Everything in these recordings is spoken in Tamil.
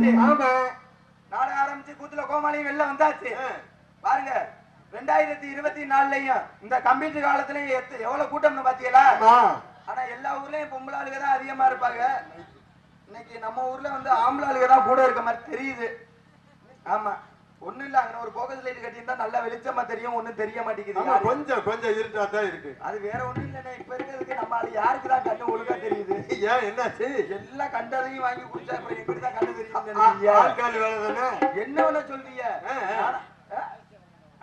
வந்தாச்சு. ஆமா, நாடகம் ஆரம்பிச்சு கூத்துல கோமாளியும் வெளில வந்தாச்சு. பாருங்க 2024லயும் இந்த கம்ப்யூட்டர் காலத்துலயும் எவ்வளவு கூட்டம்னு பாத்தீங்களா? ஆனா எல்லா ஊர்லயும் பொம்பளை ஆளுங்க தான் அதிகமா இருப்பாங்க. இன்னைக்கு நம்ம ஊர்ல வந்து ஆம்பளை ஆளுங்க தான் கூட இருக்க மாதிரி தெரியுது. ஆமா, ஒண்ணும் இல்ல, அங்க ஒரு போக்கஸ் லைட் கட்டியிருந்தா நல்லா வெளிச்சமா தெரியும், ஒண்ணும் தெரிய மாட்டேங்குது. கொஞ்சம் கொஞ்சம் இருட்டா தான் இருக்கு. அது வேற ஒண்ணும் இல்லைண்ணே, இப்ப இருக்கிறதுக்கு நம்ம அது யாருக்குதான் கண்ணு ஒழுங்கா தெரியுது? ஏன் என்னாச்சு? எல்லாம் கண்டதையும் வாங்கி குடிச்சா இப்ப எப்படிதான் கண்ணு தெரியும்? ஆட்கால் வேலை தானே. என்ன வேணா சொல்றீங்க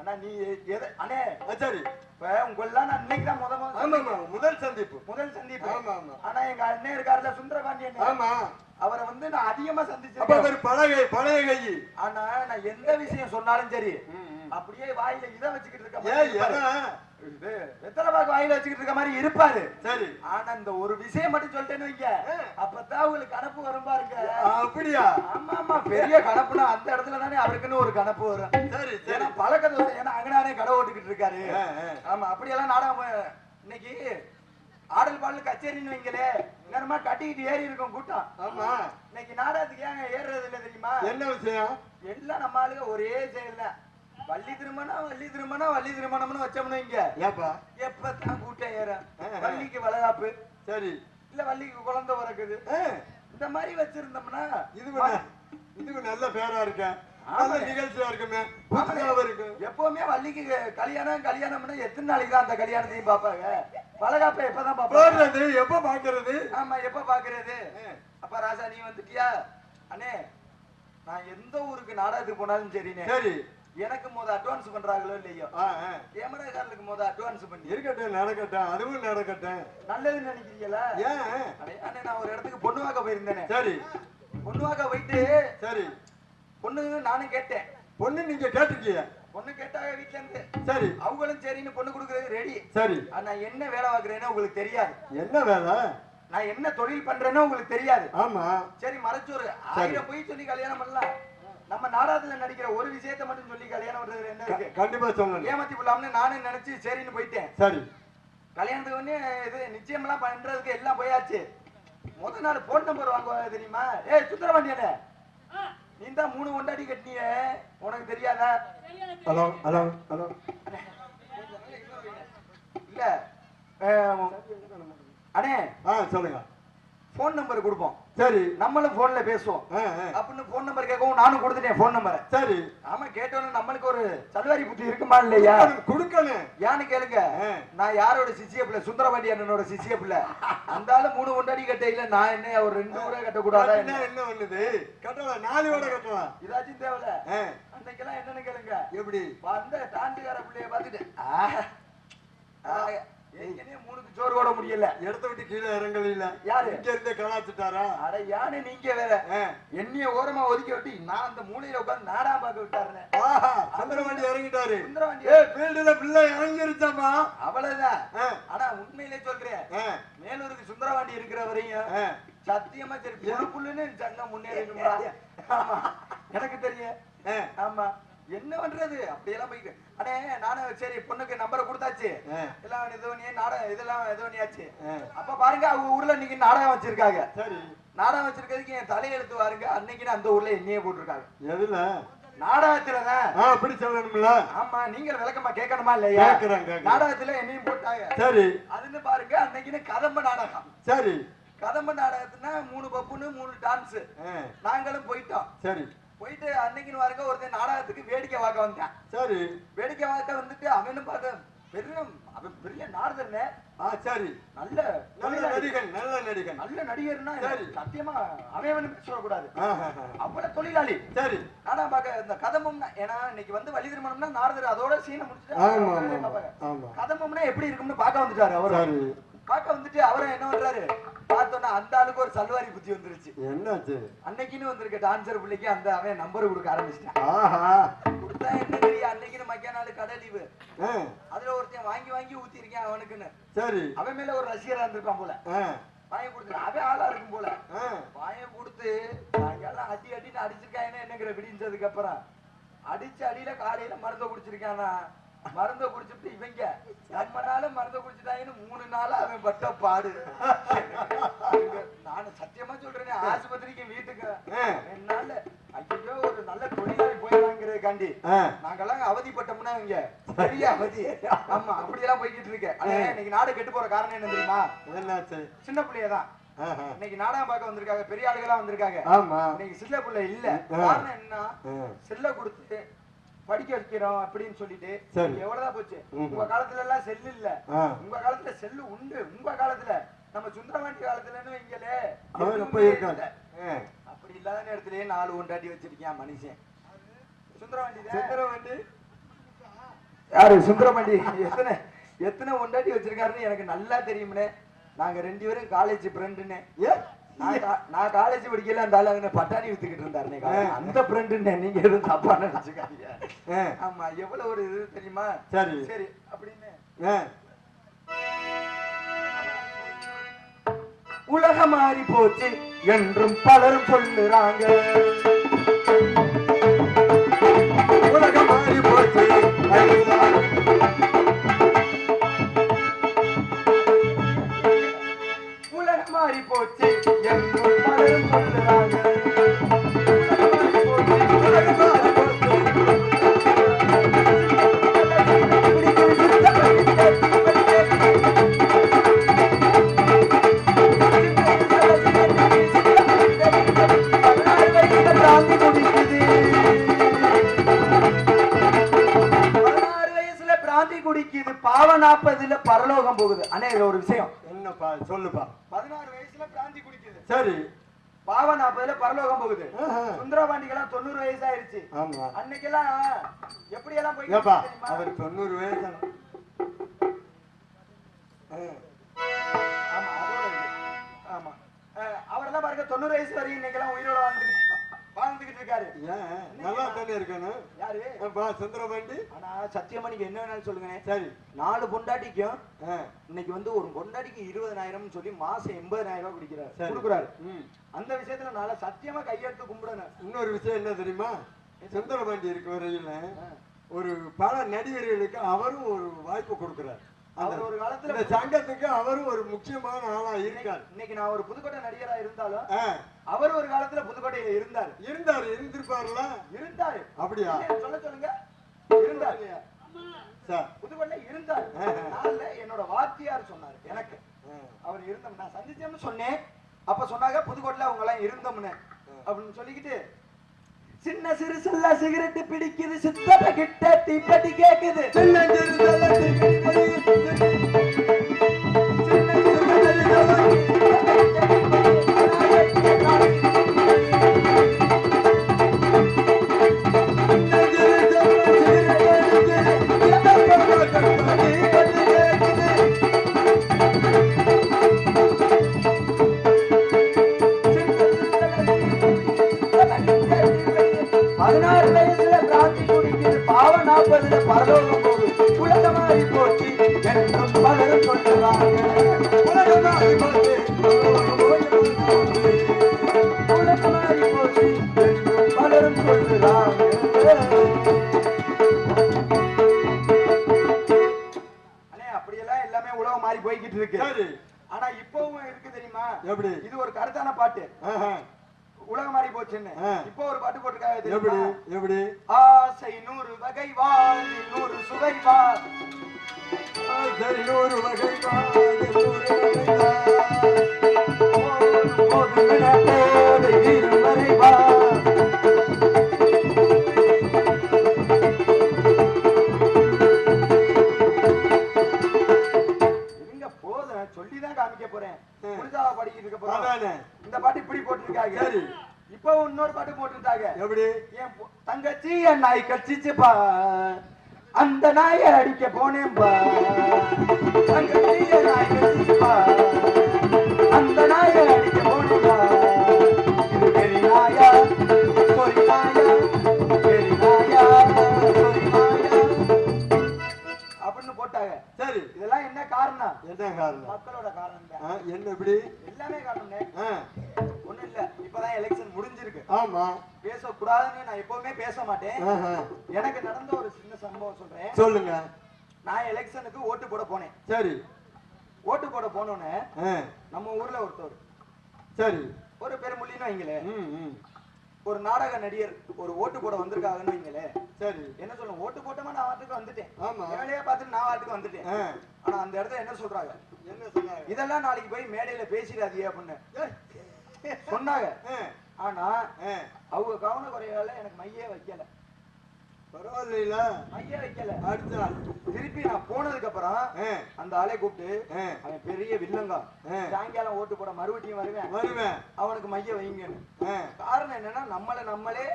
அண்ணா? நீ எது அண்ணே? சரி, இப்ப உங்களெல்லாம் நான் இன்னைக்குதான் முதல் சந்திப்பு. ஆனா எங்க அண்ணன் இருக்காருல சுந்தரபாண்டியன், ஆமா, அவரை வந்து நான் அதிகமா சந்திச்சேன். பழைய கை. ஆனா நான் எந்த விஷயம் சொன்னாலும் சரி அப்படியே வாயில இதை வச்சுக்கிட்டு இருக்க, வெத்தலை பாக்கு வாயில வச்சுக்கிட்டு இருக்க மாதிரி இருப்பாரு. சரி, ஆனா இந்த ஒரு விஷயம் மட்டும் சொல்லிட்டேன்னு வைங்க, அப்பதான் உங்களுக்கு கணப்பு வரும் பாருங்க. அப்படியா? ஆமா ஆமா, பெரிய கணப்புனா அந்த இடத்துல தானே அவருக்குன்னு ஒரு கணப்பு வரும். சரி, ஏன்னா பழக்க தோசை, ஏன்னா அங்கனானே கடை ஓட்டுக்கிட்டு இருக்காரு. ஆமா, அப்படியெல்லாம் நாடகம் இன்னைக்கு ஆடல் பாடல் கச்சேரின்னு வைங்களே, நேரமா கட்டிக்கிட்டு ஏறி இருக்கும் கூட்டம். ஆமா, இன்னைக்கு நாடகத்துக்கு ஏன் ஏறுறது இல்ல தெரியுமா? என்ன விஷயம்? எல்லாம் நம்ம ஆளுங்க ஒரே செயல் தான். வள்ளி திருமணம்னு வச்சோம்னு வைங்க, எப்பதான் கூட்டம் ஏறும். வள்ளிக்கு வளகாப்பு, சரி, இல்ல வள்ளிக்கு குழந்தை பிறக்குது, இந்த மாதிரி வச்சிருந்தோம்னா இதுக்கு நல்ல பேரா இருக்க, நிகழ்ச்சியா இருக்குமே. எப்பவுமே வள்ளிக்கு கல்யாணம்னா எத்தனை நாளைக்கு தான் அந்த கல்யாணத்தையும் பாப்பாங்க? வளகாப்ப எப்பதான் பாப்பாங்க? எப்ப பாக்குறது? ஆமா, எப்ப பாக்குறது? அப்ப ராசா நீ வந்துட்டியா? அண்ணே, நான் எந்த ஊருக்கு நாடகத்துக்கு போனாலும் சரிண்ணே, சரி, எனக்கு அட்வான்ஸ் பண்றாங்களோ இல்லையோ, கேமராக்காரனுக்கு அட்வான்ஸ் பண்ணி இருக்கட்டும், நடக்கட்டும், அதுவும் நடக்கட்டும். நல்லதுன்னு நினைக்கிறீங்களா? அண்ணே, நான் ஒரு இடத்துக்கு பொண்ணு வாக்க போயிருந்தேனே. சரி, பொண்ணு வாக்க போயிட்டு, சரி, பொண்ணு நானும் கேட்டேன். பொண்ணு நீங்க கேட்டிருக்கீங்க? பொண்ணு கேட்டாங்க வீட்டுல இருந்து. சரி, அவங்களும் சரின்னு பொண்ணு கொடுக்கறது ரெடி. சரி, நான் என்ன வேலை பாக்குறேன்னு உங்களுக்கு தெரியாது. என்ன வேலை? நான் என்ன தொழில் பண்றேன்னு உங்களுக்கு தெரியாது. ஆமா, சரி, மறைச்சோரு 1000 போய் சொல்லி கல்யாணம் பண்ணலாம். நம்ம நாடகத்துல நடிக்கிற ஒரு விஷயத்தை மட்டும் சொல்லி கல்யாணம் பண்றது என்ன இருக்கு? கண்டிப்பா சொல்லணும். ஏமாத்தி போடலாம்னு நானும் நினைச்சு சரின்னு போயிட்டேன். சரி, கல்யாணத்துக்கு வந்து இது நிச்சயம் எல்லாம் பண்றதுக்கு எல்லாம் போயாச்சு. முதல் நாள் போன் நம்பர் வாங்குவாங்க தெரியுமா? ஏய் சுந்தரபாண்டியனே, நீ தான் 3 ஒண்டாடி கட்டினிய, உனக்கு தெரியாதா? ஹலோ ஹலோ ஹலோ, இல்ல அண்ணே, சொல்லுங்க. போன் நம்பர் கொடுப்போம். சரி, நம்மளும் போன்ல பேசுவோம் அப்படின்னு போன் நம்பர் கேட்கவும் நானும் கொடுத்துட்டேன் போன் நம்பரை. சரி, ஆமா, கேட்டோன்னு நம்மளுக்கு ஒரு சல்வாரி புத்தி இருக்குமா இல்லையா? கொடுக்கணும். யான்னு கேளுங்க. நான் யாரோட சிசிய பிள்ளை? சுந்தரபாண்டி அண்ணனோட சிசிய பிள்ளை. அந்த ஆளு 3 ஒண்டாடி கட்டையில நான் என்ன ஒரு 2 ஊரே கட்டக்கூடாதா? என்ன பண்ணுது? கட்டலாம், 4 ஓட கட்டலாம். இதாச்சும் தேவையில்ல. அன்னைக்கெல்லாம் என்னன்னு கேளுங்க. எப்படி அந்த தாண்டிகார பிள்ளைய பாத்துட்டு ஏற்கனவே 3க்கு சோறு ஓட முடியல, இடத்த விட்டு கீழே இறங்கல. யாரு இங்க இருந்தே கலாச்சிட்டாரா? அட யானே, நீங்க வேற என்னைய ஓரமா ஒதுக்கி விட்டு நான் அந்த மூலையில உட்கார்ந்து நாடா பார்க்க விட்டாருன்னு. சுந்தரபாண்டி இறங்கிட்டாரு. சுந்தரபாண்டி ஃபீல்டுல பிள்ளை இறங்கிருச்சாமா, அவ்வளவுதான். ஆனா உண்மையிலே சொல்றேன், மேலூருக்கு சுந்தரபாண்டி இருக்கிற வரையும் சத்தியமா சரி புள்ளுன்னு சங்கம் முன்னேறணும்டா. ஆமா, எனக்கு தெரியும். ஆமா, என்ன பண்றது? அப்படியெல்லாம் போயிட்டு அடே நானும் சரி பொண்ணுக்கு நம்பரை கொடுத்தாச்சு, எல்லாம் இது பண்ணி நாடகம் இதெல்லாம் இது பண்ணியாச்சு. அப்ப பாருங்க, அவங்க ஊர்ல இன்னைக்கு நாடகம் வச்சிருக்காங்க. சரி, நாடகம் வச்சிருக்கிறதுக்கு என் தலையெழுத்து பாருங்க, அன்னைக்கு அந்த ஊர்ல என்னையே போட்டிருக்காங்க. எதுல? நாடகத்துலதான். அப்படி சொல்லணும்ல. ஆமா, நீங்க விளக்கமா கேட்கணுமா இல்லையா? நாடகத்துல என்னையும் போட்டாங்க. சரி, அதுன்னு பாருங்க, அன்னைக்குன்னு கதம்ப நாடகம். சரி, கதம்ப நாடகத்துனா 3 பப்புன்னு 3 டான்ஸ். நாங்களும் போயிட்டோம். சரி, போயிட்டு அன்னைக்குன்னு பாருங்க ஒருத்தன் நாடகத்துக்கு வேடிக்கை பார்க்க வந்தான். சரி, வேடிக்கை பார்க்க வந்துட்டு அவனும் பார்க்க பெரிய நாரதர்னே. சரி, நல்ல நடிகன், நல்ல நடிகர்னா சத்தியமா அவன் சொல்லக்கூடாது, அவ்வளவு தொழிலாளி. சரி, ஆனா பார்க்க இந்த கதம்பம்னா, ஏன்னா இன்னைக்கு வந்து வள்ளி திருமணம்னா நாரதர் அதோட சீனை முடிச்சுட்டு கதம்பம்னா எப்படி இருக்கும்னு பார்க்க வந்துட்டாரு. அவர் பார்க்க வந்துட்டு அவரை என்ன பண்றாரு பார்த்தோன்னா அந்த ஆளுக்கு ஒரு சல்வாரி புத்தி வந்துருச்சு. என்னாச்சு? அன்னைக்குன்னு வந்திருக்க டான்சர் பிள்ளைக்கு அந்த அவன் நம்பர் கொடுக்க ஆரம்பிச்சிட்டான். கொடுத்தா என்ன தெரியும், அன்னைக்குன்னு மக்கிய நாள் கடை லீவு, அதுல ஒருத்தன் வாங்கி ஊத்தி இருக்கேன் அவனுக்குன்னு. சரி, அவன் மேல ஒரு ரசிகரா இருந்திருப்பான் போல, வாங்கி கொடுத்து அவன் ஆளா இருக்கும் போல, வாங்கி கொடுத்து எல்லாம் அடின்னு அடிச்சிருக்காங்க. என்னங்கிற விடிஞ்சதுக்கு அப்புறம் அடிச்சு அடியில காலையில மருந்த குடிச்சிருக்கானா, மருந்த குடிச்சுட்டு இவங்க நம்ம நாளும் மருந்த குடிச்சுட்டாங்கன்னு 3 நாளா அவன் பட்ட பாடு. நானும் சத்தியமா சொல்றேன், ஆஸ்பத்திரிக்கு வீட்டுக்கு 2 நாள்ல ஐயோ ஒரு நல்ல தொழிலாளி போயிடலாங்கிறதுக்காண்டி நாங்கெல்லாம் அவதிப்பட்டோம்னா இங்க பெரிய அவதி. ஆமா, அப்படியெல்லாம் போய்கிட்டு இருக்கு. இன்னைக்கு நாடு கெட்டு போற காரணம் என்ன தெரியுமா? சின்ன பிள்ளையதான் இன்னைக்கு நாடகம் பார்க்க வந்திருக்காங்க, பெரிய ஆளுகளா வந்திருக்காங்க. இன்னைக்கு சின்ன பிள்ளை இல்ல. காரணம் என்ன? செல்ல கொடுத்து படிக்க வைக்கிறோம் அப்படின்னு சொல்லிட்டு எவ்வளவுதான் போச்சு. உங்க காலத்துல எல்லாம் செல்லு இல்ல, உங்க காலத்துல செல்லு உண்டு. உங்க காலத்துல நம்ம சுந்தரவாண்டி காலத்துலன்னு வைங்களே அப்படி இல்லாத நேரத்திலேயே 4 கொண்டாட்டி வச்சிருக்கேன் மனுஷன். சுந்தரவாண்டி யாரு? சுந்தரவாண்டி எத்தனை கொண்டாட்டி வச்சிருக்காருன்னு எனக்கு நல்லா தெரியும்னே. நாங்க 2 பேரும் காலேஜ் ஃப்ரெண்டுன்னு. நான் காலேஜ் படிக்கல, அந்த ஆளு பட்டாணி வித்துக்கிட்டு இருந்தாரு. அந்த ஃப்ரெண்டுன்னு நீங்க எதுவும் தப்பா நினைச்சுக்காதீங்க. ஆமா, எவ்வளவு ஒரு இது தெரியுமா? சரி சரி அப்படின்னு உலகம் மாறி போச்சு என்றும் பலரும் சொல்லுறாங்க. உலகம் மாறி போச்சு, உலகம் மாறி போச்சு என்றும் பலரும் சொல்லுறாங்க. உலகம் மாறி போச்சு. குடிக்குது, பாவ 40ல பரலோகம் போகுது. அண்ணே ஒரு விஷயம் என்னப்பா சொல்லுப்பா. 16 வயசுல பிராந்தி குடிக்குது, சரி, பாவ 40ல பரலோகம் போகுது. சுந்தரபாண்டிக்கெல்லாம் 90 வயசு ஆயிருச்சு. ஆமா, அன்னைக்கெல்லாம் எப்படி எல்லாம் போய் அவர் 90 வயசு. ஆமா, ஆமா, அவரெல்லாம் பாருங்க 90 வயசு வரையும் இன்னைக்கெல்லாம் உயிரோட வாழ்ந்துகிட்டு இருக்காரு. நல்லா தானே இருக்கணும். யாரு? சுந்தரபாண்டி. ஆனா சத்தியமா நீங்க என்ன வேணாலும் சொல்லுங்க. சரி, 4 பொண்டாட்டிக்கும் இன்னைக்கு வந்து ஒரு பொண்டாட்டிக்கு 20,000 சொல்லி மாசம் 80,000 ரூபாய் குடிக்கிறாரு, கொடுக்குறாரு. அந்த விஷயத்துல நாள சத்தியமா கையெடுத்து கும்பிடணும். இன்னொரு விஷயம் என்ன தெரியுமா? சுந்தரபாண்டி இருக்க வரையில ஒரு பல நடிகர்களுக்கு அவரும் ஒரு வாய்ப்பு கொடுக்கிறார். அவர் ஒரு காலத்துல இந்த சங்கத்துக்கு அவரும் ஒரு முக்கியமான ஆளா இருக்கார். இன்னைக்கு நான் ஒரு புதுக்கோட்டை நடிகரா இருந்தாலும் அவர் ஒரு காலத்துல புதுக்கோட்டையில இருந்திருப்பாருல. இருந்தாரு. அப்படியா? சொல்லுங்க. இருந்தாரு, புதுக்கோட்டையில இருந்தாரு. என்னோட வாத்தியார் சொன்னாரு எனக்கு, அவர் இருந்தோம் நான் சந்திச்சேன்னு சொன்னேன். அப்ப சொன்னாங்க புதுக்கோட்டையில அவங்க எல்லாம் இருந்தோம்னு அப்படின்னு சொல்லிக்கிட்டு, சின்ன சிறு செல்ல சிகரெட்டு பிடிக்குது, சித்தப்ப கிட்ட தீப்பெட்டி கேக்குது. பரலோகம் போகுது, உலகம் மாறி போச்சு என்றும் பலரும் சொல்லுறாங்க. உலகம் மாறி போச்சு, உலகம் மாறி போச்சு என்றும் பலரும் சொல்லுறாங்க. அண்ணே அப்படியெல்லாம் எல்லாமே உலகம் மாறி போய்கிட்டு இருக்கு. ஆனா இப்பவும் இருக்கு தெரியுமா? எப்படி? இது ஒரு கருத்தான பாட்டு. உலகம் மாறி போச்சுன்னு இப்போ ஒரு பாட்டு போட்டிருக்காங்க. எப்படி? எப்படி? ஆசை 100 வகை வாழ் 100 சுவை வாழ். ஆசை 100 வகை வாழ் 100 வகை வாழ். போது விட போது இருவரை வாழ். இருங்க போதும், சொல்லிதான் காமிக்க போறேன். புரிதாவா படிக்கிட்டு இருக்க போறேன். இந்த பாட்டு இப்படி போட்டிருக்காங்க. சரி, இப்போ இன்னொரு பாட்டு போட்டுட்டாங்க. எப்படி? என் தங்கச்சி என் நாய் கடிச்சிச்சுப்பா, அந்த நாயை அடிக்க போனேன்பா. தங்கச்சி என் நாய் கடிச்சிச்சுப்பா, அந்த நாயை அடிக்க போனேன்பா. இது பெரிய நாயா சொரி நாயா, பெரிய நாயா சொரி நாயா அப்படின்னு போட்டாங்க. சரி, இதெல்லாம் என்ன காரணம்? என்ன காரணம்? மக்களோட காரணம் தான். என்ன? எப்படி? எல்லாமே காரணம். ஒண்ணும் இல்ல, இப்பதான் எலெக்ஷன் முடிஞ்சிருக்கு. ஆமா, பேசக்கூடாதுன்னு நான் எப்பவுமே பேச மாட்டேன். எனக்கு நடந்த ஒரு சின்ன சம்பவம் சொல்றேன். சொல்லுங்க. நான் எலெக்ஷனுக்கு ஓட்டு போட போனேன். சரி, ஓட்டு போட போனோன்னு நம்ம ஊர்ல ஒருத்தர், சரி. ஒரு பெருமொழின்னு வைங்களே, ம். ஒரு நாடக நடிகர் ஒரு ஓட்டு போட வந்திருக்காங்கன்னு வைங்களே, சரி. என்ன சொல்லுங்க, ஓட்டு போட்டோமா நான் வாட்டுக்கு வந்துட்டேன், ஆமா. வேலையை பார்த்துட்டு நான் வாட்டுக்கு வந்துட்டேன். ஆனா அந்த இடத்துல என்ன சொல்றாங்க, என்ன சொன்னாங்க? இதெல்லாம் நாளைக்கு போய் மேடையில பேசிடாதீங்க அப்படின்னு சொன்னாங்க. ஆனா அவங்க கவன குறையால எனக்கு மையே வைக்கல. பரவாயில்ல, மையே வைக்கல. அடுத்த திருப்பி நான் போனதுக்கு அப்புறம் அந்த ஆளை கூப்பிட்டு, அவன் பெரிய வில்லங்க, சாயங்காலம் ஓட்டு போட மறுபடியும் வருவேன், அவனுக்கு மைய வைங்கன்னு. காரணம் என்னன்னா, நம்மளே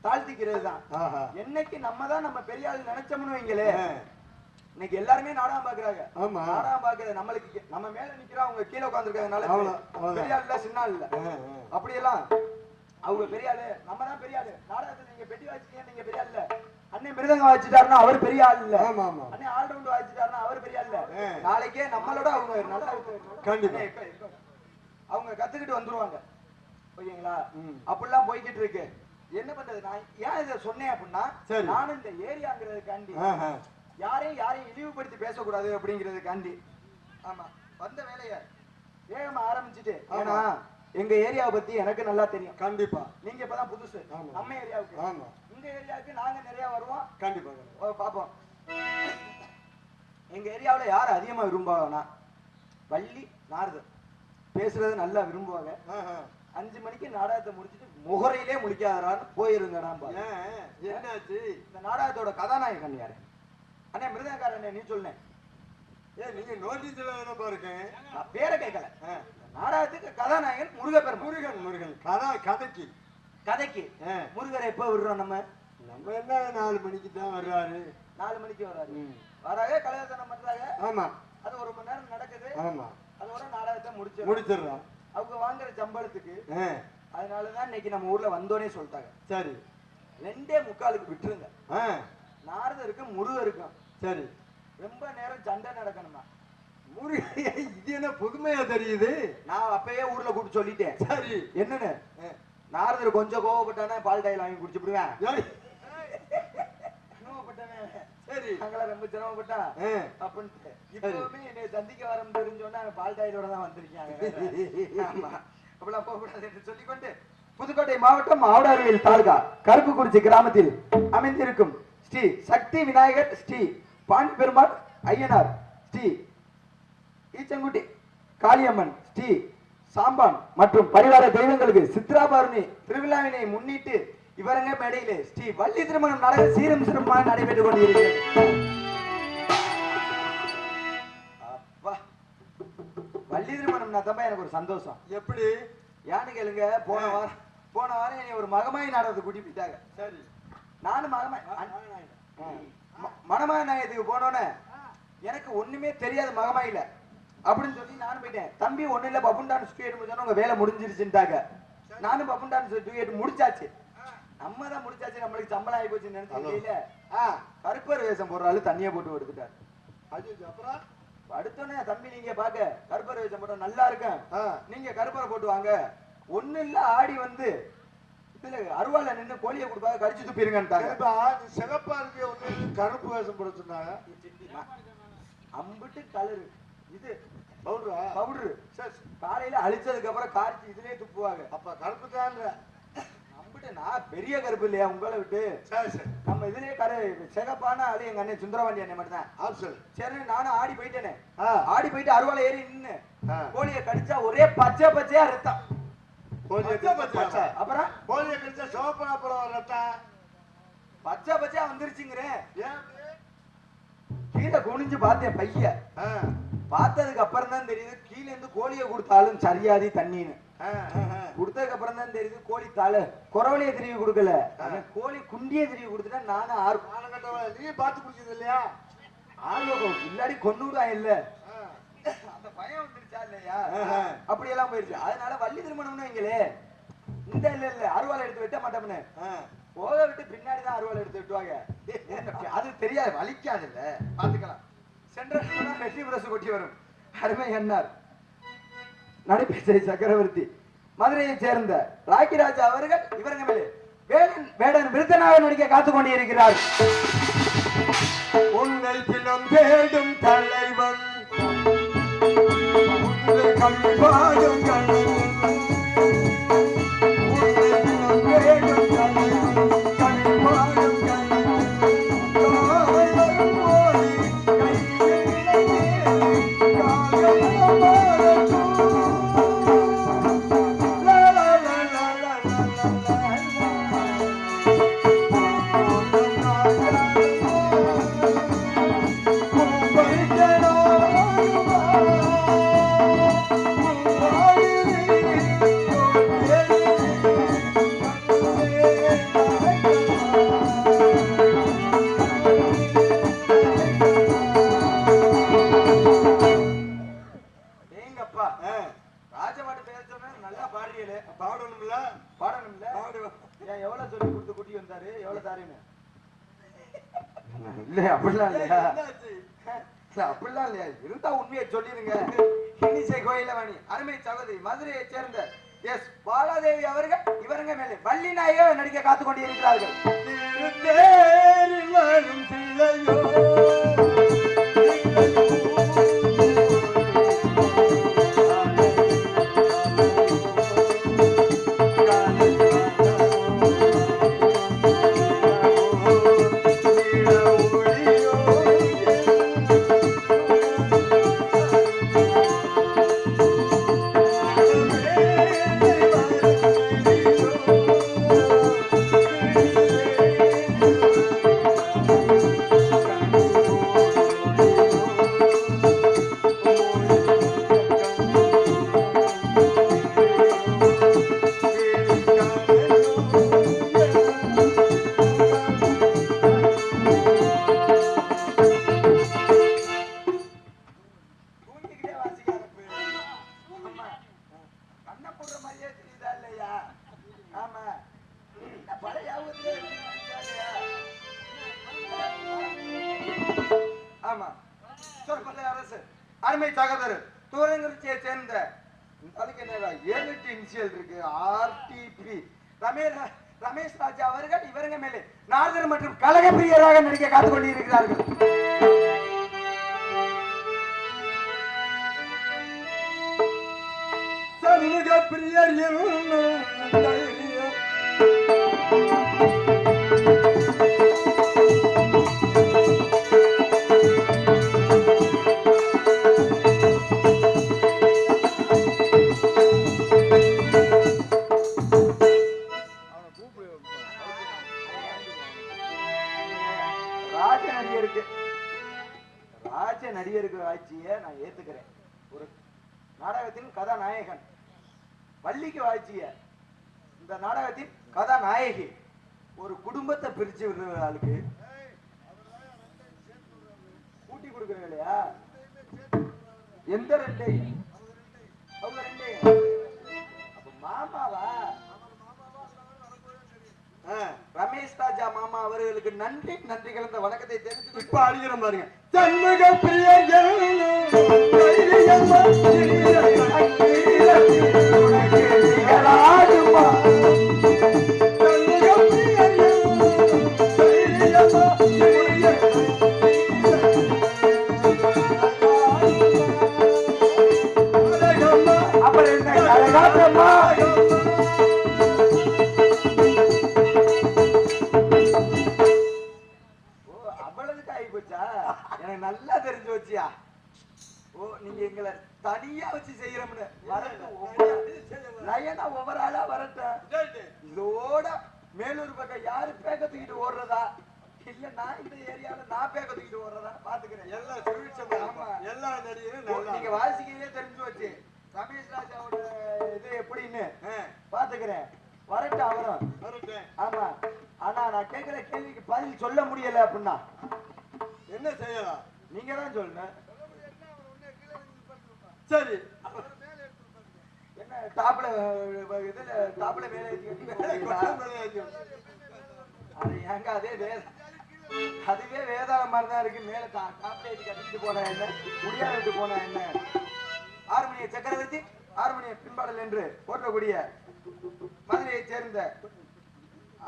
தாழ்த்திக்கிறது தான். என்னைக்கு நம்ம தான் நம்ம பெரிய ஆள் நினைச்சோம்னு வைங்களே, இன்னைக்கு எல்லாருமே நாடகம் பாக்குறாங்க. நாடகம் பாக்குறது நம்மளுக்கு, நம்ம மேல நிக்கிறோம், அவங்க கீழே உட்கார்ந்துருக்காங்கனால பெரிய ஆள் இல்ல, சின்ன ஆள் இல்ல. அப்படியெல்லாம் அவங்க பெரிய ஆளு, நம்ம தான் பெரிய ஆளு. நாடகத்துல நீங்க பெட்டி வச்சுட்டீங்க, நீங்க பெரிய ஆள் இல்ல. அண்ணன் மிருதங்க வச்சுட்டாருன்னா அவர் பெரிய ஆள் இல்ல. அண்ணன் ஆல்ரவுண்ட் வச்சுட்டாருன்னா அவர் பெரிய ஆள் இல்ல. நாளைக்கே நம்மளோட அவங்க நல்லா அவங்க கத்துக்கிட்டு வந்துருவாங்க. ஓகேங்களா? அப்படிலாம் போய்கிட்டு இருக்கு. என்ன பண்றது, நான் ஏன் இதை சொன்னேன் அப்படின்னா, நானும் இந்த ஏரியாங்கிறதுக்காண்டி யாரையும் இழிவுபடுத்தி பேசக்கூடாது அப்படிங்கிறதுக்காண்டி. ஆமா, வந்த வேலைய வேகமா ஆரம்பிச்சுட்டு, ஏன்னா எங்க ஏரியாவை பத்தி எனக்கு நல்லா தெரியும். கண்டிப்பா. நீங்க இப்பதான் புதுசு நம்ம ஏரியாவுக்கு. ஆமா, இந்த ஏரியாவுக்கு நாங்க நிறைய வருவோம். கண்டிப்பா பாப்போம். எங்க ஏரியாவுல யாரு அதிகமா விரும்புவாங்கன்னா, வள்ளி நாரது பேசுறது நல்லா விரும்புவாங்க. 5 மணிக்கு நாடகத்தை முடிச்சுட்டு முகரையிலே முழிக்காதான்னு போயிருங்க. என்னாச்சு? இந்த நாடகத்தோட கதாநாயகன் யாரு? அண்ணே மிருதங்காரன், நீ சொல்லேன். நீங்க நோட்டீஸ்ல வேணப்பா இருக்கேன், நான் பேரை கேட்கல. நாடகத்துக்கு கதாநாயகன் முருகன். கதைக்கு முருகரை எப்ப விடுறோம்? நம்ம என்ன 4 மணிக்கு தான் வர்றாரு. 4 மணிக்கு வர்றாரு. வராக கலையத்தனம் பண்றாங்க. ஆமா, அது 1 மணி நேரம் நடக்குது. ஆமா, அதோட நாடகத்தை முடிச்சிடறோம். அவங்க வாங்குற சம்பளத்துக்கு. அதனாலதான் இன்னைக்கு நம்ம ஊர்ல வந்தோனே சொல்லிட்டாங்க, சரி 2:45 விட்டுருங்க, நாரதருக்கு முருகருக்கும் சரி ரொம்ப நேரம் சண்டை நடக்கணுமா. இது என்ன புதுமையா தெரியுது? நான் அப்பயே ஊர்ல கூப்பிட்டு சொல்லிட்டேன். சரி, என்னன்னு, நாரதர் கொஞ்சம் கோவப்பட்டானே பால் டாயில் வாங்கி குடிச்சுடுவேன். சரி, அங்கெல்லாம் ரொம்ப சிரமப்பட்டான் அப்படின்ட்டு. இப்பவுமே என்னை சந்திக்க வர தெரிஞ்சோன்னா பால் டாயிலோட தான் வந்திருக்காங்க. ஆமா, அப்படிலாம் போக கூடாது என்று சொல்லிக்கொண்டு, புதுக்கோட்டை மாவட்டம் ஆவடார்வேல் தாலுகா கருப்புக்குறிச்சி கிராமத்தில் அமைந்திருக்கும் ஸ்ரீ சக்தி விநாயகர், ஸ்ரீ பாண்டி பெருமாள் ஐயனார், ஸ்ரீ ஈச்சங்குட்டி காளியம்மன், ஸ்ரீ சாம்பான் மற்றும் பரிவார தெய்வங்களுக்கு சித்ரா பௌர்ணமி திருவிழாவினை முன்னிட்டு இவரங்க மேடையிலே ஸ்ரீ வள்ளி திருமணம் நாடக சீரும் சிறப்பாக நடைபெற்றுக் கொண்டிருக்கிறது. அப்பா, வள்ளி திருமணம்னா தான் எனக்கு ஒரு சந்தோஷம். எப்படி யானு கேளுங்க, போன வாரம் என்னை ஒரு மகமாய் நாடகத்தை கூட்டி போயிட்டாங்க. சரி, நானும் மணமாய் நாயகத்துக்கு போனோன்னு எனக்கு ஒண்ணுமே தெரியாது மகமாயில அப்படின்னு சொல்லி நானும் போயிட்டேன். தம்பி ஒண்ணு இல்ல, பப்புன் டான்ஸ் டூயட் முடிச்சோன்னு உங்க வேலை முடிஞ்சிருச்சுட்டாங்க. நானும் பப்புன் டான்ஸ் டூயட் முடிச்சாச்சு. நம்ம தான் முடிச்சாச்சு, நம்மளுக்கு சம்பளம் ஆகி போச்சுன்னு நினைச்சு கருப்பர் வேஷம் போடுற ஆளு தண்ணியை போட்டு எடுத்துட்டாரு. அப்புறம் அடுத்தோன்னே, தம்பி நீங்க பாக்க கருப்பர் வேஷம் போட்டா நல்லா இருக்கேன், நீங்க கருப்பரை போட்டு வாங்க. ஒண்ணு இல்ல, ஆடி வந்து இதுல அருவால நின்று கோழியை கொடுப்பாங்க, கடிச்சு துப்பிருங்கன்ட்டாங்க. சிறப்பா இருக்கு, ஒண்ணு கருப்பு வேஷம் போட சொன்னாங்க. அம்பிட்டு கலரு இது பவுடரு காலையில அழிச்சதுக்கு அப்புறம் காய்ச்சி இதுலயே துப்புவாங்க. அப்ப கருப்பு தான் அம்பிட்டு. நான் பெரிய கருப்பு இல்லையா உங்களை விட்டு, நம்ம இதுலயே சிகப்பான ஆளு எங்க அண்ணன் சுந்தரவாண்டி அண்ணன் மட்டும் தான். சரி, நானும் ஆடி போயிட்டேனே, ஆடி போயிட்டு அருவாலை ஏறி நின்று கோழியை கடிச்சா ஒரே பச்சை பச்சையா ரத்தம். அப்புறம் கோழியை கடிச்சா சிவப்பா அப்புறம் ரத்தம் பச்சை பச்சையா வந்துருச்சுங்கிறேன். கீழே குனிஞ்சு பார்த்தேன் பைய, பார்த்ததுக்கு அப்புறம் தான் தெரியுது கீழே இருந்து கோழியை கொடுத்தாலும் சரியாதி தண்ணின்னு. கொடுத்ததுக்கு அப்புறம் தான் தெரியுது கோழி தலை குறவலையை திருவி கொடுக்கல, கோழி குண்டியை திருவி கொடுத்துட்டா. நானும் நீ பார்த்து குடிச்சது இல்லையா, ஆர்வம் இல்லாடி கொண்டுதான் இல்ல, அந்த பயம் வந்துருச்சா இல்லையா, அப்படி எல்லாம் போயிருச்சு. அதனால வள்ளி திருமணம்னு வைங்களே, இந்த இல்ல அருவாலை எடுத்து வெட்ட மாட்டோம்னு போக விட்டு பின்னாடிதான் அருவாலை எடுத்து வெட்டுவாங்க. அது தெரியாது, வலிக்காது இல்ல, பாத்துக்கலாம். சென்ற வெற்றி பிரசு கொட்டி வரும் அருமை என்னார் நடிப்பேசை சக்கரவர்த்தி மதுரையை சேர்ந்த ராக்கிராஜா அவர்கள் இவருங்க மேலே வேடன் விருத்தனாக நடிக்க காத்துக் கொண்டிருக்கிறார். உன்னை தினம் தேடும் தலைவன், உன்னை கல்வி பாடும் கண்ணன், அடிங்கப்பா ராஜபாட்டு பேர் சொன்னா நல்லா பாடுறீங்களே. பாடணும்ல பாடணும்ல ஏன் எவ்வளவு சொல்லி கொடுத்து கூட்டி வந்தாரு எவ்வளவு தாரீன்னு இல்ல அப்படிலாம் இல்லையா அப்படிலாம் இல்லையா இருந்தா உண்மையை சொல்லிருங்க. இன்னிசை கோயிலவாணி அருமை சகோதரி மதுரையை சேர்ந்த எஸ் பாலாதேவி அவர்கள் இவருங்க மேலே வள்ளி நாயகோ நடிக்க காத்து கொண்டு இருக்கிறார்கள். அருமை சகோதரர் தூரங்குறிச்சியை சேர்ந்த அதுக்கு என்ன 7 இனிஷியல் இருக்கு ஆர்டிபி ரமேஷ் ராஜா அவர்கள் இவருங்க மேலே நாரதர் மற்றும் கழக பிரியராக நடிக்க காத்து கொண்டிருக்கிறார்கள். சண்முக பிரியர் நடிகருக்கு வாழ்ச்சியை நான் ஏத்துக்கிறேன். ஒரு நாடகத்தின் கதாநாயகன் வள்ளிக்கு வாழ்ச்சிய இந்த நாடகத்தின் கதாநாயகி ஒரு குடும்பத்தை பிரிச்சு விடுற ஆளுக்கு கூட்டி கொடுக்குறீங்க இல்லையா? எந்த ரெண்டே அவங்க ரெண்டே அப்ப மாமாவா? ரமேஷ் ராஜா மாமா அவர்களுக்கு நன்றி கலந்த வணக்கத்தை தெரிவித்து இப்ப அடிக்கிற பாருங்க. சண்முக பிரியர் அப்புறம் என்ன எனக்கு நல்லா தெரிஞ்சு வச்சியா? ஓ நீங்க எங்களை தனியா வச்சு செய்யறோம்னு லயனா ஒவ்வொரு ஆளா வரட்டும். இதோட மேலூர் பக்கம் யாரு பேக்க தூக்கிட்டு ஓடுறதா இல்ல நான் இந்த ஏரியால நான் பேக்க தூக்கிட்டு ஓடுறதா பாத்துக்கிறேன். எல்லாம் சுழிச்சமா எல்லா நடிகரும் நீங்க வாசிக்கையே தெரிஞ்சு வச்சு ரமேஷ் ராஜாவோட இது எப்படின்னு பாத்துக்கிறேன். வரட்டும் அவரும் வரட்டும். ஆமா ஆனா நான் கேட்கிற கேள்விக்கு பதில் சொல்ல முடியல அப்படின்னா என்ன செய்யலாம்? நீங்க தான் சொல்லணும். சரி என்ன டாப்ல இதுல டாப்ல மேல அது ஏங்க அதுவே வேதாள மாதிரி தான் இருக்கு. மேல டாப்ல ஏற்றி கட்டிட்டு போனா என்ன முடியா விட்டு போனா என்ன? ஆறுமணிய சக்கரவர்த்தி ஆறுமணிய பின்பாடல் என்று போற்றக்கூடிய மதுரையை சேர்ந்த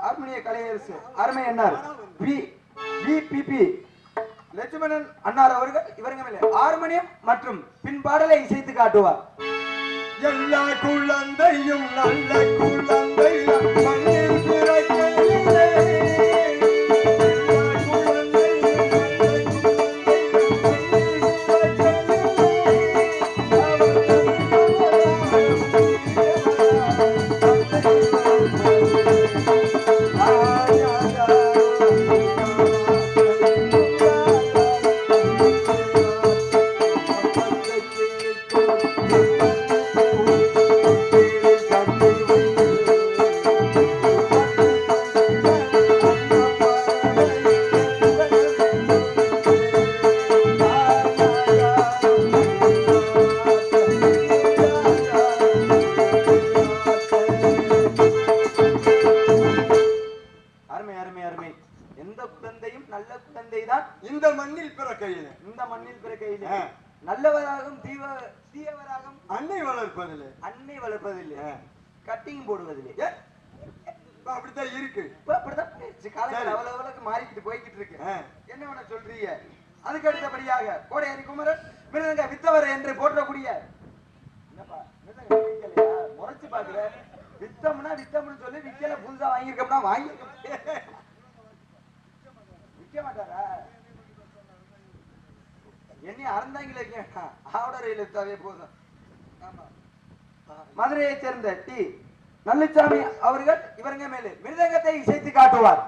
ஆறுமணிய கலையரசு அருமை என்னார் பிபிபி லட்சுமணன் அன்னார் அவர்கள் இவருங்க மேலே ஹார்மோனியம் மற்றும் பின்பாடலை இசைத்து காட்டுவார். எல்லா குழந்தையும் நல்ல குழந்தை மண்ணில் பிறக்கையிலே மண்ணில் பிறக்கையிலே நல்லவராகவும் தீயவராகவும் அன்னை வளர்ப்பதில்லை. அன்னை வளர்ப்பதில்லை, கட்டிங் போடுவதில்லை. அப்படித்தான் இருக்கு. அப்படிதான் காலங்கள் அவ்வளவுக்கு மாறிக்கிட்டு போய்கிட்டு இருக்கு. என்ன வேணா சொல்றீங்க? அதுக்கு அடுத்தபடியாக கோடையரி குமரன் மிருதங்க வித்தவர் என்று போற்றக்கூடிய என்னப்பா மிருதங்க விக்கலையா? முறைச்சு பாக்குற. வித்தம்னா வித்தம்னு சொல்லி விக்கல புதுசா வாங்கியிருக்கோம்னா வாங்கியிருக்க விக்க மாட்டாரா? என்ன அறந்தாங்களே ஆவட ரயில் வித்தாவே போதும். ஆமா, மதுரையை சேர்ந்த டி நல்லுச்சாமி அவர்கள் இவருங்க மேலே மிருதங்கத்தை இசைத்து காட்டுவார்.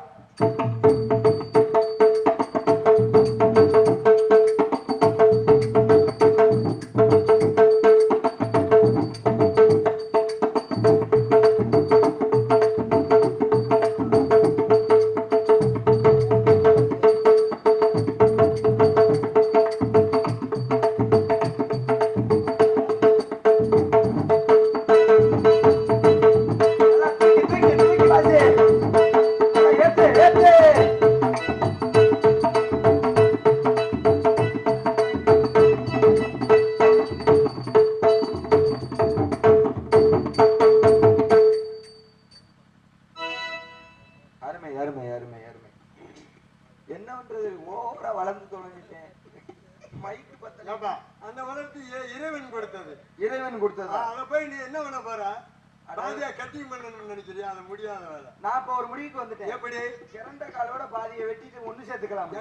நான் இப்ப ஒரு முடிவுக்கு வந்துட்டேன். எப்படி இறந்த காலோட பாதியை வெட்டிட்டு ஒண்ணு சேர்த்துக்கலாம்.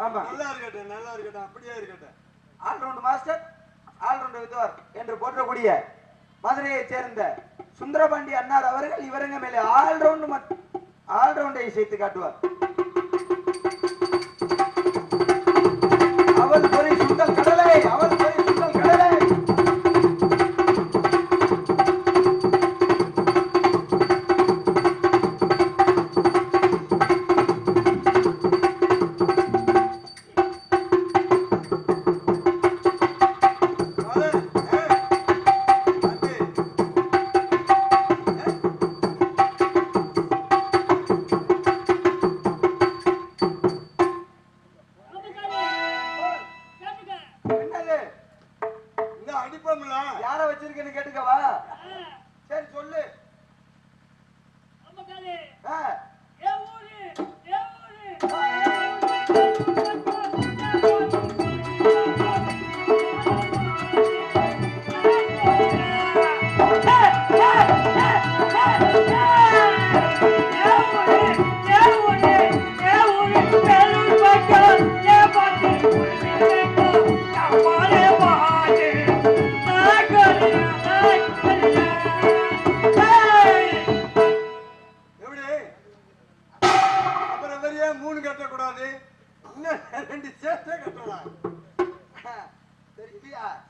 ஆமா, நல்லா இருக்கட்டும், நல்லா இருக்கட்டும், அப்படியே இருக்கட்டும். ஆல்ரவுண்ட் மாஸ்டர், ஆல்ரவுண்ட் வித்வார் என்று போற்றக்கூடிய மதுரையை சேர்ந்த சுந்தரபாண்டி அண்ணார் அவர்கள் இவருங்க மேலே ஆல்ரவுண்டை இசைத்து காட்டுவார். அவள் பொறி சுண்டல் கடலை, அவள் பொறி சுண்டல் கடலை.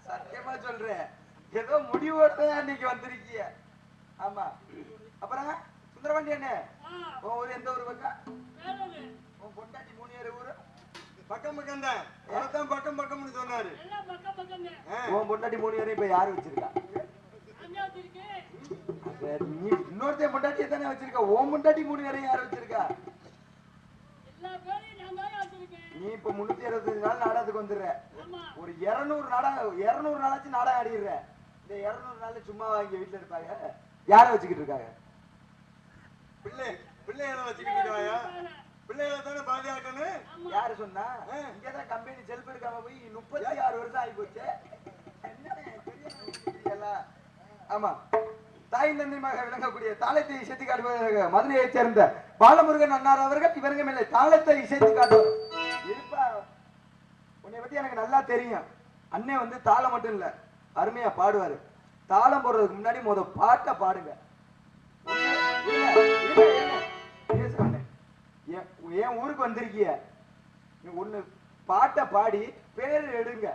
சத்தியமா சொல்றேன், ஏதோ முடிவோட இன்னைக்கு வந்திருக்கிய. ஆமா, அப்புறம் சுந்தரபாண்டி அண்ணே, ஒரு எந்த ஊரு பக்கம்? உன் பொண்டாட்டி 3 ஏறு ஊரு பக்கம் பக்கம் தான். அதான் பக்கம் பக்கம்னு சொன்னாரு. உன் பொண்டாட்டி 3 ஏறு இப்ப யாரு வச்சிருக்கா? நீ இன்னொருத்தையும் பொண்டாட்டியை தானே வச்சிருக்க. உன் பொண்டாட்டி 3 ஏறையும் யாரு வச்சிருக்கா? நீ இப்ப 365 நாள் நாடகத்துக்கு வந்துடுற. ஒரு 200 நாளாச்சும் நாடகம் ஆடிடுற. இந்த 200 நாள் சும்மா இங்க வீட்டுல இருப்பாங்க. யார வச்சுக்கிட்டு இருக்காங்க? பிள்ளைகளை வச்சுக்கிட்டு இருக்காயா? பிள்ளைகளை தானே பாதுகாக்கணும். யாரு சொன்னா? இங்கதான் கம்பெனி செல்ஃப் எடுக்காம போய் 36 வருஷம் ஆகி போச்சு. ஆமா, தாய் தந்தையாக விளங்கக்கூடிய தாளத்தை இசைத்து காட்டுவதாக மதுரையை சேர்ந்த பாலமுருகன் அண்ணார் அவர்கள் இவருங்க மேலே தாளத்தை இசைத்து காட்டுவார். இருப்பா, உன்னை பத்தி எனக்கு நல்லா தெரியும். அண்ணே வந்து தாளம் மட்டும் இல்ல, அருமையா பாடுவாரு. தாளம் போடுறதுக்கு முன்னாடி பாட்டை பாடுங்க. என் ஊருக்கு வந்திருக்கிய, ஒண்ணு பாட்டை பாடி பேரு எடுங்க.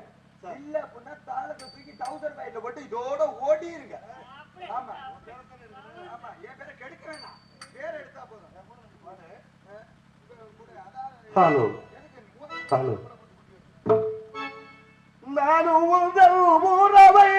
இல்ல அப்படின்னா தாளத்தை தூக்கி டவுசர் பைட்ல போட்டு இதோட ஓடிருங்க. ஆமா ஆமா, என் பேரை கெடுக்க வேணாம், பேர் எடுத்தா போதும். ஹலோ ஹலோ, நானும் உங்கள் உறவை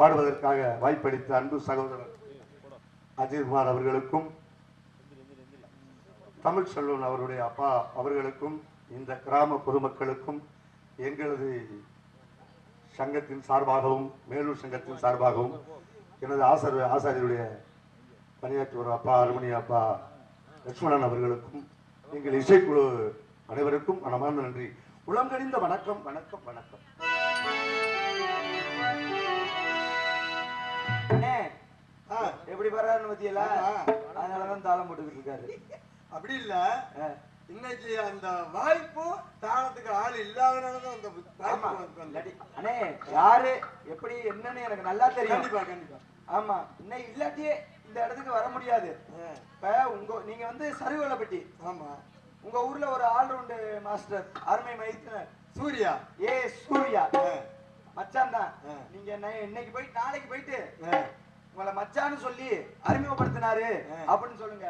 பாடுவதற்காக வாய்ப்பளித்த அன்பு சகோதரர் அஜய்குமார் அவர்களுக்கும் தமிழ் செல்வன் அவருடைய அப்பா அவர்களுக்கும் இந்த கிராம பொதுமக்களுக்கும் எங்களது சங்கத்தின் சார்பாகவும் மேலூர் சங்கத்தின் சார்பாகவும் எனது ஆசாரியருடைய பணியாற்றி ஒரு அப்பா அருமணி அப்பா லட்சுமணன் அவர்களுக்கும் எங்கள் இசைக்குழு அனைவருக்கும் மனமார்ந்த நன்றி. உளம் கனிந்த வணக்கம் வணக்கம் வணக்கம். எப்படி வர்றாருன்னு பத்தியல அதனாலதான் தாளம் போட்டுக்கிட்டு இருக்காரு. அப்படி இல்ல, இன்னைக்கு அந்த வாய்ப்பு தாளத்துக்கு ஆள் இல்லாதனாலதான் அந்த அண்ணே யாரு எப்படி என்னன்னு எனக்கு நல்லா தெரியும். கண்டிப்பா கண்டிப்பா. ஆமா, இன்னைக்கு இல்லாட்டியே இந்த இடத்துக்கு வர முடியாது. இப்ப நீங்க வந்து சருவலப்பட்டி. ஆமா, உங்க ஊர்ல ஒரு ஆல்ரவுண்ட் மாஸ்டர் அருமை மைத்தினர் சூர்யா. சூர்யா மச்சான் தான். நீங்க இன்னைக்கு போயிட்டு நாளைக்கு போயிட்டு உங்களை மச்சான்னு சொல்லி அறிமுகப்படுத்தினாரு அப்படின்னு சொல்லுங்க.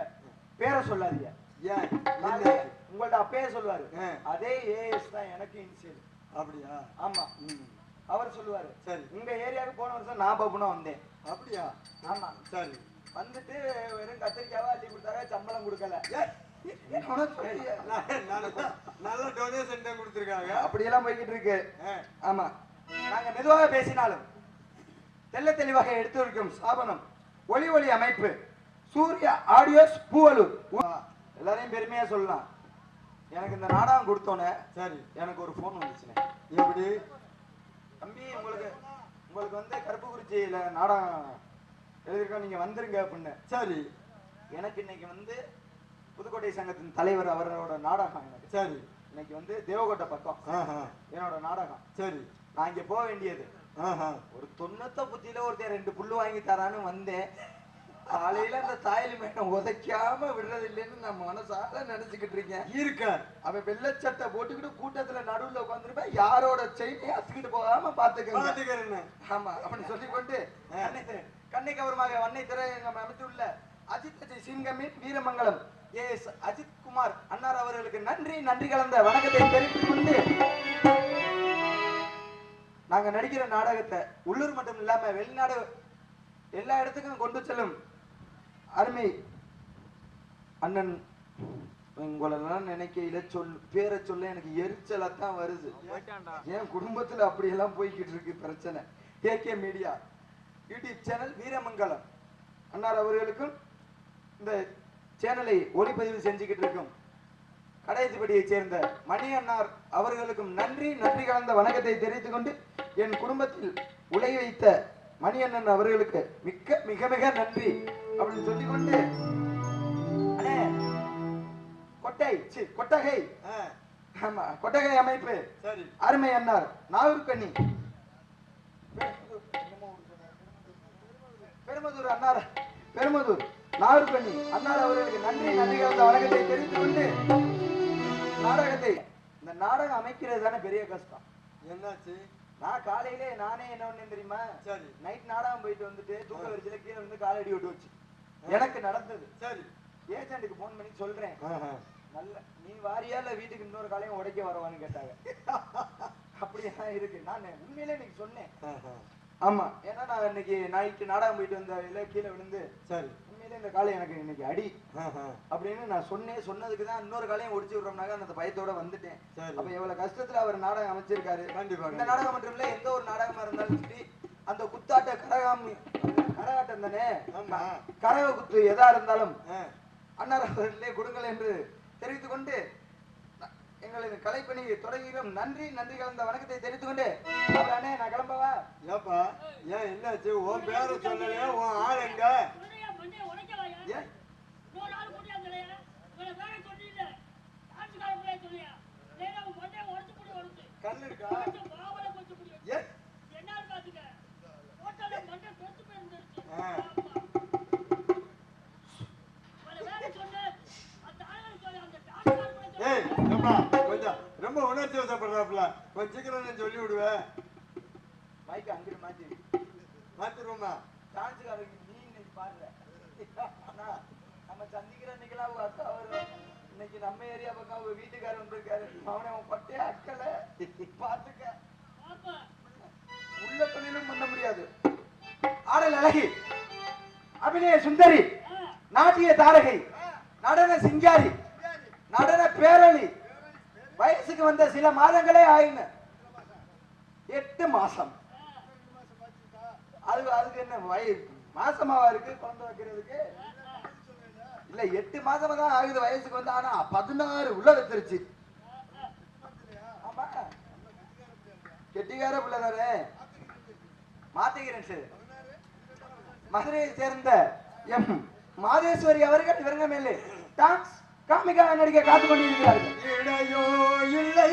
பேரை சொல்லாதீங்க. உங்கள்ட்ட அப்பயே சொல்லுவாரு, அதே ஏஎஸ் தான் எனக்கு இனிஷியல். அப்படியா? ஆமா, அவர் சொல்லுவாரு. சரி, உங்க ஏரியாவுக்கு போன வருஷம் நான் பாப்புனா வந்தேன். அப்படியா? ஆமா. சரி, வந்துட்டு வெறும் கத்திரிக்காவா அள்ளி கொடுத்தாங்க, சம்பளம் கொடுக்கல. நல்ல டொனேஷன் தான் கொடுத்துருக்காங்க. அப்படியெல்லாம் போய்கிட்டு இருக்கு. ஆமா, நாங்க மெதுவாக பேசினாலும் தெல்ல தெளிவாக எடுத்துரைக்கும் ஸ்தாபனம் ஒளி ஒளி அமைப்பு சூர்யா ஆடியோஸ் பூவலூர். எல்லாரையும் பெருமையா சொல்லலாம். எனக்கு இந்த நாடகம் கொடுத்தோன்னே சரி எனக்கு ஒரு போன் வந்துச்சுண்ணே. எப்படி தம்பி, உங்களுக்கு வந்து கருப்புக்குறிச்சியில நாடகம் எழுதிருக்கோம், நீங்க வந்துருங்க அப்படின்னு. சரி, எனக்கு இன்னைக்கு வந்து புதுக்கோட்டை சங்கத்தின் தலைவர் அவரோட நாடகம். எனக்கு சரி இன்னைக்கு வந்து தேவகோட்டை பக்கம் என்னோட நாடகம். சரி, நான் இங்க போக வேண்டியது. ஒரு தொண்ணூத்த புத்தியில ஒருத்தர் 2 புல்லு வாங்கி தரான்னு வந்தேன். காலையில அந்த தாயலி மேடம் உதைக்காம விடுறது இல்லைன்னு நான் மனசால நினைச்சுக்கிட்டு இருக்கேன். இருக்கார் அவன் வெள்ளச்சட்டை போட்டுக்கிட்டு கூட்டத்துல நடுவுல உட்காந்துருப்பேன். யாரோட செயினை அத்துக்கிட்டு போகாம பாத்துக்கிறேன். ஆமா, அப்படின்னு சொல்லிக்கொண்டு கண்ணை கவருமாக வண்ணை திரை அமைத்துள்ள அஜித் அஜய் சிங்கமின் வீரமங்கலம் எஸ் அஜித் குமார் அன்னார் அவர்களுக்கு நன்றி கலந்த வணக்கத்தை தெரிவித்துக் கொண்டு, நாங்க நடிக்கிற நாடகத்தை உள்ளூர் மட்டும் இல்லாம வெளிநாடு எல்லா இடத்துக்கும் கொண்டு செல்லும் அருமை அண்ணன். உங்களெல்லாம் நினைக்கையில பேரை சொல்ல எனக்கு எரிச்சலா தான் வருது. என் குடும்பத்துல அப்படியெல்லாம் போய்கிட்டு இருக்கு பிரச்சனை. AK media YouTube channel Veeramangalam அன்னார் அவர்களுக்கும் இந்த சேனலை ஒளிப்பதிவு செஞ்சுக்கிட்டு இருக்கும் கடைசிப்படியை சேர்ந்த மணி அன்னார் அவர்களுக்கும் நன்றி கலந்த வணக்கத்தை தெரிவித்துக் கொண்டு, என் குடும்பத்தில் உலை வைத்த மணி அண்ணன் அவர்களுக்கு மிக நன்றி அப்படின்னு சொல்லிக்கொண்டு, கொட்டகை ஆமா கொட்டகை அமைப்பு அருமை அன்னார் நாகூர்கண்ணி பெருமதூர் நாகூர்கண்ணி அன்னார் அவர்களுக்கு நன்றி கலந்த வணக்கத்தை தெரிவித்துக் கொண்டு, இந்த நாடகம் அமைக்கிறது தானே பெரிய கஷ்டம். என்னாச்சு? நான் காலையிலே நானே என்ன பண்ணேன் தெரியுமா? சரி, நைட் நாடகம் போயிட்டு வந்துட்டு தூக்க வரிசையில கீழே வந்து காலடி விட்டு வச்சு எனக்கு நடந்தது. சரி, ஏஜென்ட்டுக்கு போன் பண்ணி சொல்றேன், நல்ல நீ வாரியா இல்ல வீட்டுக்கு இன்னொரு காலையும் உடைக்க வரவான்னு கேட்டாங்க. அப்படியெல்லாம் இருக்கு. நான் உண்மையிலே இன்னைக்கு சொன்னேன். ஆமா, ஏன்னா நான் இன்னைக்கு நைட்டு நாடகம் போயிட்டு வந்த கீழே விழுந்து, சரி உண்மையிலே இந்த காலை எனக்கு இன்னைக்கு அடி அப்படின்னு நான் சொன்னதுக்கு தான் இன்னொரு காலையும் ஒடிச்சு விடுறோம்னாக்க அந்த பயத்தோட வந்துட்டேன். அப்ப எவ்வளவு கஷ்டத்துல அவர் நாடகம் அமைச்சிருக்காரு. இந்த நாடகம் மட்டும் இல்ல, எந்த ஒரு நாடகமா இருந்தாலும் சரி, அந்த குத்தாட்ட கரகாட்டம் தானே, கரக குத்து எதா இருந்தாலும் அன்னார் அவர்களே கொடுங்கள் என்று தெரிவித்துக் கொண்டு, எங்களது கலைப்பணி தொடங்கிடும். நன்றி கலந்த வணக்கத்தை தெரிவித்துக் கொண்டு, அண்ணே நான் கிளம்பவா? ஏப்பா ஏன் என்னாச்சு? உன் பேரை சொல்லலையா? உன் ஆள் எங்க? கண்ணு இருக்கா? கொஞ்சம் ரொம்ப உணர்ச்சி வசப்படுறாப்புல, கொஞ்சம் சீக்கிரம் சொல்லி விடுவேன். மைக் அங்கிட்டு மாத்திருவோமா? டான்ஸுக்காரருக்கு நீ இன்னைக்கு பாடுற. நம்ம சந்திக்கிற அன்னைக்கெல்லாம் அவங்க அக்கா வரும். இன்னைக்கு நம்ம ஏரியா பக்கம் அவங்க வீட்டுக்காரர் வந்திருக்காரு. அவனை அவன் பட்டே அக்கல பாத்துக்க. உள்ள தொழிலும் பண்ண முடியாது. ஆடல் அழகி, அபிநய சுந்தரி, நாட்டிய தாரகை, நடன சிங்காரி, நடன பேரணி, வயசுக்கு வந்த சில மாதங்களே ஆயின. 8 மாசம். அதுக்கு என்ன மாசமாவா இருக்கு குழந்தை வைக்கிறதுக்கு? இல்ல 8 மாசமா தான் ஆகுது வயசுக்கு வந்து. ஆனா 16 உள்ள வச்சிருச்சு. ஆமா, கெட்டிக்கார பிள்ளைதானே. மாத்திக்கிறேன் சார். மதுரையை சேர்ந்த எம் மாதேஸ்வரி அவர்கள் இவங்க மேலே டான்ஸ் காமிகா நடிக்க காத்து கொண்டிருக்கிறார்கள். இடையோ இல்லை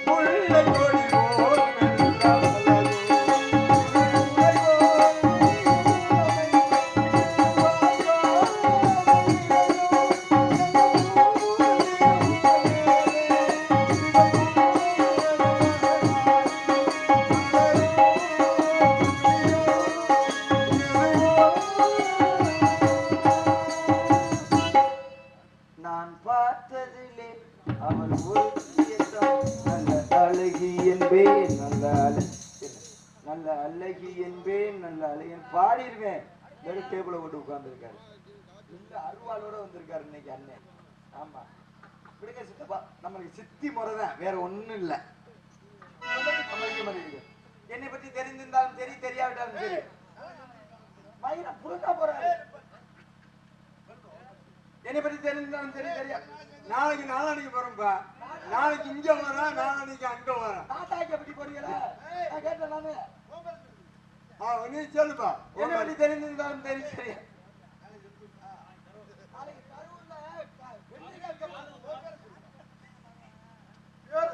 முல்லை கொடி போல் நல்ல அழகி என்பேன், நல்ல அழகன் பாடிருவேன். வெறும் டேபிள போட்டு உட்கார்ந்துருக்காரு. இந்த அருவாளோட வந்திருக்காரு இன்னைக்கு அண்ணன். ஆமா விடுங்க சித்தப்பா, நம்மளுக்கு சித்தி முறைதான், வேற ஒண்ணும் இல்ல. என்னை பத்தி தெரிந்திருந்தாலும் சரி, தெரியாவிட்டாலும் சரி, மயில புடுங்க போறாரு. என்னை பத்தி தெரிஞ்சிருந்தாலும் சரி, தெரியா. நாளைக்கு போறோம்ப்பா. நாளைக்கு இங்க வரேன், நாளைக்கு அங்க வரேன். தாத்தாக்கு எப்படி போறீங்களா? நான் கேட்டேன் நானு. நீ சொல்லுப்பா. என்னை பத்தி தெரிஞ்சிருந்தாலும் சரி, தெரியா.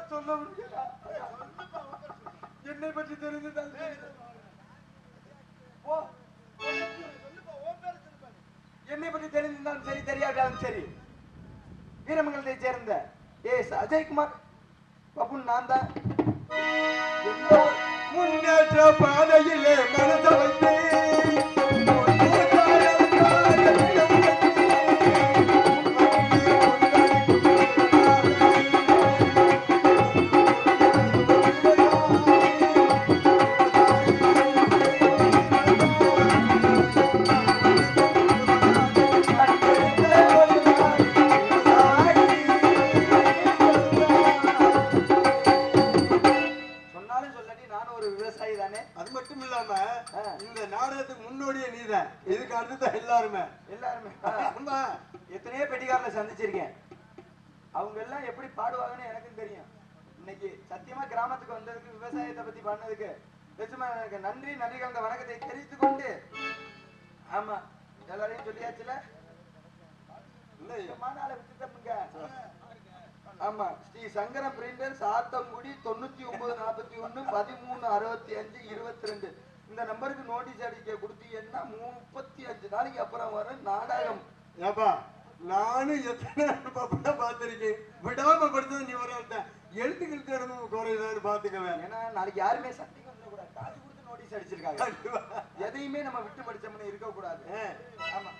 சொல்ல முடியல. என்னை பற்றி தெரிஞ்சுதான் என்னை பற்றி தெரிஞ்சிருந்தாலும் சரி, தெரியாவிட்டாலும் சரி, வீரமங்கலத்தை சேர்ந்த அஜய்குமார் பப்புன் நான் தான். முன்னேற்ற பாதையிலே மனதை வைத்து எத்தனையோ பெட்டிக்காரல சந்திச்சிருக்கேன். அவங்க எல்லாம் எப்படி பாடுவாங்கன்னு எனக்கும் தெரியும். இன்னைக்கு சத்தியமா கிராமத்துக்கு வந்ததுக்கு, விவசாயத்தை பத்தி பண்ணதுக்கு நிச்சயமா எனக்கு நன்றி கலந்த வணக்கத்தை தெரிவித்துக் கொண்டு, ஆமா எல்லாரையும் சொல்லியாச்சுல, ஆமா ஸ்ரீ சங்கரம் பிரிண்டர்ஸ் ஆத்தங்குடி 9941 1365 22 இந்த நம்பருக்கு நோட்டீஸ் அடிக்க கொடுத்தீங்கன்னா 35 நாளைக்கு அப்புறம் வர நாடகம். ஏப்பா நானும் எத்தனை பார்த்திருக்கேன். விடாம படுத்தது நீ வர எழுத்துக்கள் திறமை குறையுதான்னு பாத்துக்குவேன். ஏன்னா நாளைக்கு யாருமே சண்டைக்கு வந்துடக்கூடாது. காசு கொடுத்து நோட்டீஸ் அடிச்சிருக்காங்க. எதையுமே நம்ம விட்டு படிச்சோம்னு இருக்க கூடாது. ஆமா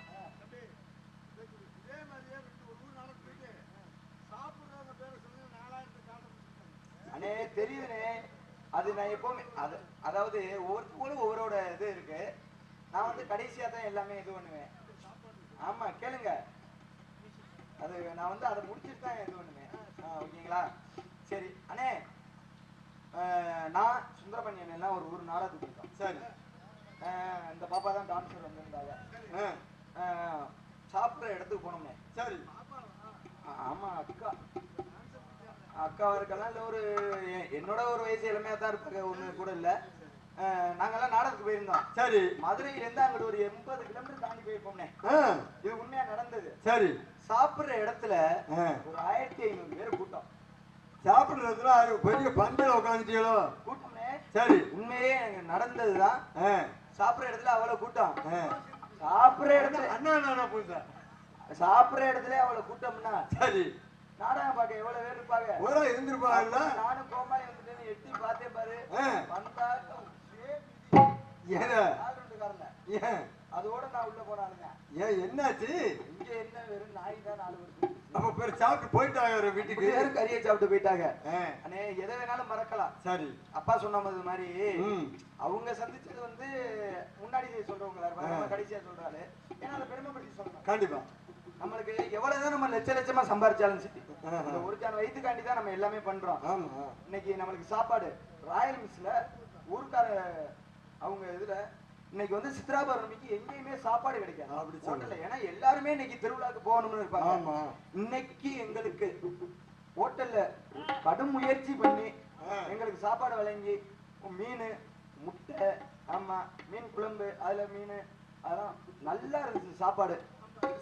அண்ணே தெரியுதுனே, அது நான் எப்பவுமே அதாவது ஒவ்வொருத்தரும் ஒவ்வொருட இது இருக்கு. நான் வந்து கடைசியா தான் எல்லாமே இது பண்ணுவேன். ஆமா கேளுங்க, அது நான் வந்து அதை முடிச்சுட்டு தான் இது பண்ணுவேன். ஓகேங்களா? சரி அண்ணே, நான் சுந்தரபாண்டியன் எல்லாம் ஒரு நாடகத்துக்கு போயிட்டோம். சரி, இந்த பாப்பா தான் டான்ஸர் வந்திருந்தாங்க. சாப்பிட்ற இடத்துக்கு போனோம்னே. சரி, ஆமா அக்கா இருக்கலாம், இல்லை ஒரு என்னோட ஒரு வயசு இளமையா தான் இருப்பாங்க, ஒண்ணு கூட இல்லை. நாங்கெல்லாம் நாடகத்துக்கு போயிருந்தோம். சரி, மதுரையில இருந்து அங்கிட்டு ஒரு 80 கிலோமீட்டர் தாண்டி போயிருப்போம்னே. இது உண்மையா நடந்தது. சரி, சாப்பிடுற இடத்துல ஒரு 1500 பேர் கூட்டம். சாப்பிடுற இடத்துல பெரிய பந்தில உட்காந்துட்டீங்களோ கூட்டம்னே. சரி, உண்மையே நடந்ததுதான். சாப்பிடுற இடத்துல அவ்வளவு கூட்டம். சாப்பிடுற இடத்துல அண்ணா புரிஞ்சா சாப்பிடுற இடத்துல அவ்வளவு கூட்டம்னா, சரி, நாடகம் பார்க்க எவ்வளவு பேர் இருப்பாங்க. ஊரா இருந்திருப்பாங்க. நானும் கோமாளி வந்துட்டு எட்டி பார்த்தேன் பாரு. அதோட நான் உள்ள போனானுங்க. ஏன் என்னாச்சு? இங்க என்ன வெறும் நாய் தான் 4 வருஷம். அப்ப பேர் சாப்பிட்டு போயிட்டாங்க வீட்டுக்கு. பேரும் கறியை சாப்பிட்டு போயிட்டாங்க. அண்ணே எதை வேணாலும் மறக்கலாம். சரி, அப்பா சொன்ன மாதிரி அவங்க சந்திச்சது வந்து முன்னாடி சொல்றவங்க கடைசியா சொல்றாரு. ஏன்னா அதை பெருமைப்படுத்தி சொல்லணும். கண்டிப்பா நம்மளுக்கு எவ்வளவுதான் நம்ம லட்சமா சம்பாதிச்சாலும் சரி, அந்த ஒரு ஜான் வயிற்றுக்காண்டி தான் நம்ம எல்லாமே பண்றோம். இன்னைக்கு நம்மளுக்கு சாப்பாடு ராயல் மிஸ்ல ஊருக்கார அவங்க இதுல இன்னைக்கு வந்து சித்ரா பௌர்ணமிக்கு எங்கேயுமே சாப்பாடு கிடைக்காது. அப்படி சொல்லல, ஏன்னா எல்லாருமே இன்னைக்கு திருவிழாக்கு போகணும்னு இருப்பாங்க. இன்னைக்கு எங்களுக்கு ஹோட்டல்ல கடும் முயற்சி பண்ணி எங்களுக்கு சாப்பாடு வழங்கி மீன், முட்டை, ஆமா மீன் குழம்பு, அதுல மீன், அதெல்லாம் நல்லா இருந்துச்சு சாப்பாடு.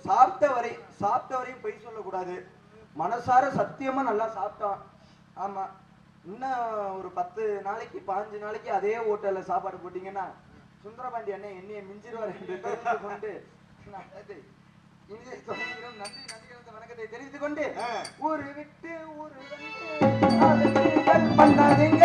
சாப்பிட்ட வரையும் பொய் சொல்லக்கூடாது. மனசார சத்தியமா நல்லா சாப்பிட்டோம். ஆமா இன்னும் ஒரு 10 நாளைக்கு 15 நாளைக்கு அதே ஹோட்டல்ல சாப்பாடு போட்டீங்கன்னா சுந்தரபாண்டி அண்ணன் என்னைய மிஞ்சிருவார் என்று தெரிந்து கொண்டு நன்றி கலந்த வணக்கத்தை தெரிவித்துக் கொண்டு, ஊரு விட்டு ஊரு வந்து பண்ணாதீங்க.